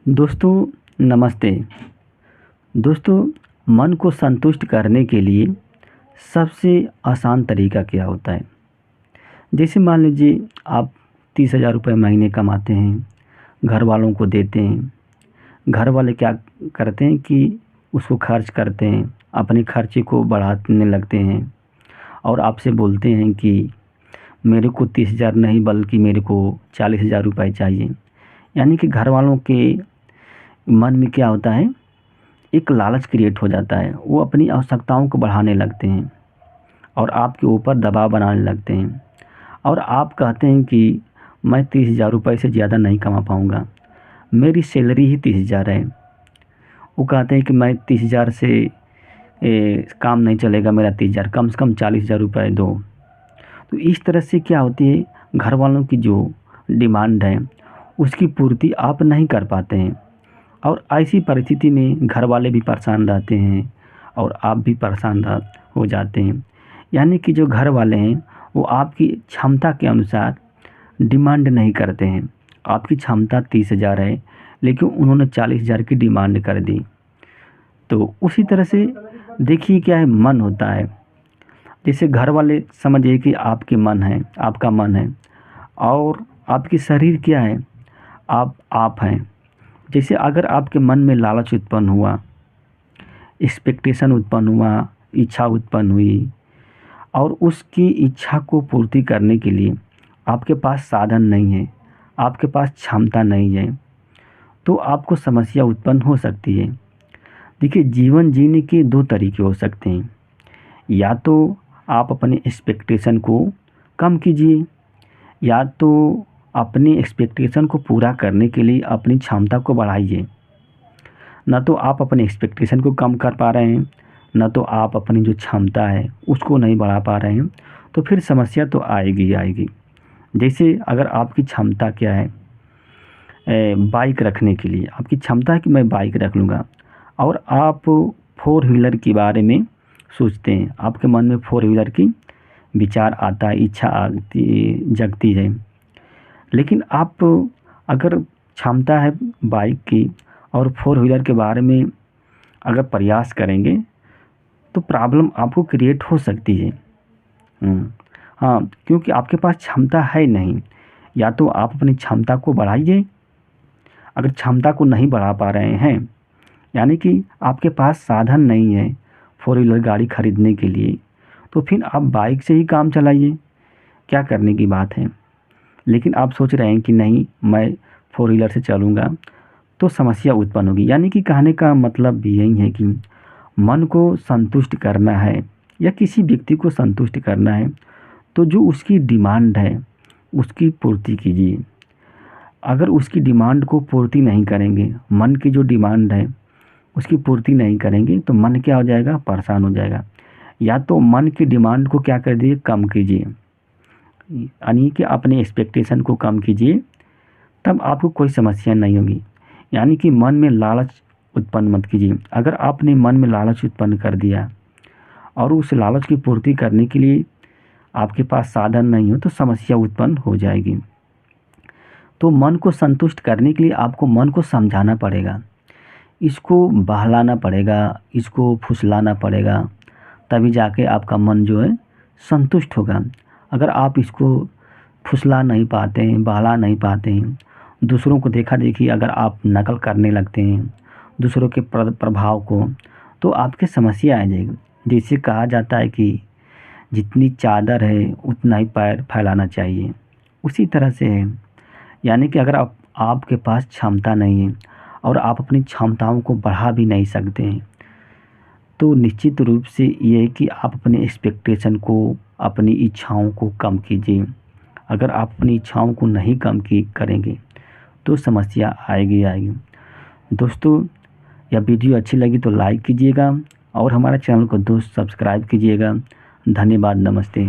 दोस्तों नमस्ते। दोस्तों, मन को संतुष्ट करने के लिए सबसे आसान तरीका क्या होता है? जैसे मान लीजिए आप 30,000 रुपये महीने कमाते हैं, घर वालों को देते हैं। घर वाले क्या करते हैं कि उसको खर्च करते हैं, अपने खर्चे को बढ़ाने लगते हैं और आपसे बोलते हैं कि मेरे को 30,000 नहीं बल्कि मेरे को 40,000 रुपये चाहिए। यानी कि घर वालों के मन में क्या होता है, एक लालच क्रिएट हो जाता है। वो अपनी आवश्यकताओं को बढ़ाने लगते हैं और आपके ऊपर दबाव बनाने लगते हैं और आप कहते हैं कि मैं 30,000 रुपये से ज़्यादा नहीं कमा पाऊँगा, मेरी सैलरी ही 30,000 है। वो कहते हैं कि मैं 30,000 से काम नहीं चलेगा, मेरा 30,000 कम से कम 40,000 रुपये दो। तो इस तरह से क्या होती है, घर वालों की जो डिमांड है उसकी पूर्ति आप नहीं कर पाते हैं और ऐसी परिस्थिति में घर वाले भी परेशान रहते हैं और आप भी परेशान हो जाते हैं। यानी कि जो घर वाले हैं वो आपकी क्षमता के अनुसार डिमांड नहीं करते हैं। आपकी क्षमता 30,000 है लेकिन उन्होंने 40,000 की डिमांड कर दी। तो उसी तरह से देखिए क्या है, मन होता है। जैसे घर वाले समझिए कि आपके मन है, आपका मन है और आपकी शरीर क्या है, आप हैं। जैसे अगर आपके मन में लालच उत्पन्न हुआ, एक्सपेक्टेशन उत्पन्न हुआ, इच्छा उत्पन्न हुई और उसकी इच्छा को पूर्ति करने के लिए आपके पास साधन नहीं है, आपके पास क्षमता नहीं है, तो आपको समस्या उत्पन्न हो सकती है। देखिए, जीवन जीने के दो तरीके हो सकते हैं। या तो आप अपने एक्सपेक्टेशन को कम कीजिए, या तो अपनी एक्सपेक्टेशन को पूरा करने के लिए अपनी क्षमता को बढ़ाइए। न तो आप अपने एक्सपेक्टेशन को कम कर पा रहे हैं, न तो आप अपनी जो क्षमता है उसको नहीं बढ़ा पा रहे हैं, तो फिर समस्या तो आएगी ही आएगी। जैसे अगर आपकी क्षमता क्या है, बाइक रखने के लिए आपकी क्षमता है कि मैं बाइक रख लूँगा और आप 4 व्हीलर के बारे में सोचते हैं, आपके मन में 4 व्हीलर की विचार आता है, इच्छा आती जगती है, लेकिन आप अगर क्षमता है बाइक की और 4 व्हीलर के बारे में अगर प्रयास करेंगे तो प्रॉब्लम आपको क्रिएट हो सकती है। हाँ, क्योंकि आपके पास क्षमता है नहीं। या तो आप अपनी क्षमता को बढ़ाइए। अगर क्षमता को नहीं बढ़ा पा रहे हैं, यानी कि आपके पास साधन नहीं है 4 व्हीलर गाड़ी खरीदने के लिए, तो फिर आप बाइक से ही काम चलाइए, क्या करने की बात है। लेकिन आप सोच रहे हैं कि नहीं मैं 4 व्हीलर से चलूँगा, तो समस्या उत्पन्न होगी। यानी कि कहने का मतलब भी यही है कि मन को संतुष्ट करना है या किसी व्यक्ति को संतुष्ट करना है तो जो उसकी डिमांड है उसकी पूर्ति कीजिए। अगर उसकी डिमांड को पूर्ति नहीं करेंगे, मन की जो डिमांड है उसकी पूर्ति नहीं करेंगे, तो मन क्या हो जाएगा, परेशान हो जाएगा। या तो मन की डिमांड को क्या कर दीजिए, कम कीजिए, यानी कि अपने एक्सपेक्टेशन को कम कीजिए, तब आपको कोई समस्या नहीं होगी। यानी कि मन में लालच उत्पन्न मत कीजिए। अगर आपने मन में लालच उत्पन्न कर दिया और उस लालच की पूर्ति करने के लिए आपके पास साधन नहीं हो तो समस्या उत्पन्न हो जाएगी। तो मन को संतुष्ट करने के लिए आपको मन को समझाना पड़ेगा, इसको बहलाना पड़ेगा, इसको फुसलाना पड़ेगा, तभी जाके आपका मन जो है संतुष्ट होगा। अगर आप इसको फुसला नहीं पाते हैं, बहला नहीं पाते हैं, दूसरों को देखा देखी अगर आप नकल करने लगते हैं दूसरों के प्रभाव को, तो आपकी समस्या आ जाएगी। जैसे कहा जाता है कि जितनी चादर है उतना ही पैर फैलाना चाहिए, उसी तरह से है। यानी कि अगर आपके पास क्षमता नहीं है और आप अपनी क्षमताओं को बढ़ा भी नहीं सकते हैं, तो निश्चित रूप से ये है कि आप अपने एक्सपेक्टेशन को, अपनी इच्छाओं को कम कीजिए। अगर आप अपनी इच्छाओं को नहीं कम करेंगे तो समस्या आएगी आएगी। दोस्तों, यह वीडियो अच्छी लगी तो लाइक कीजिएगा और हमारे चैनल को दोस्त सब्सक्राइब कीजिएगा। धन्यवाद, नमस्ते।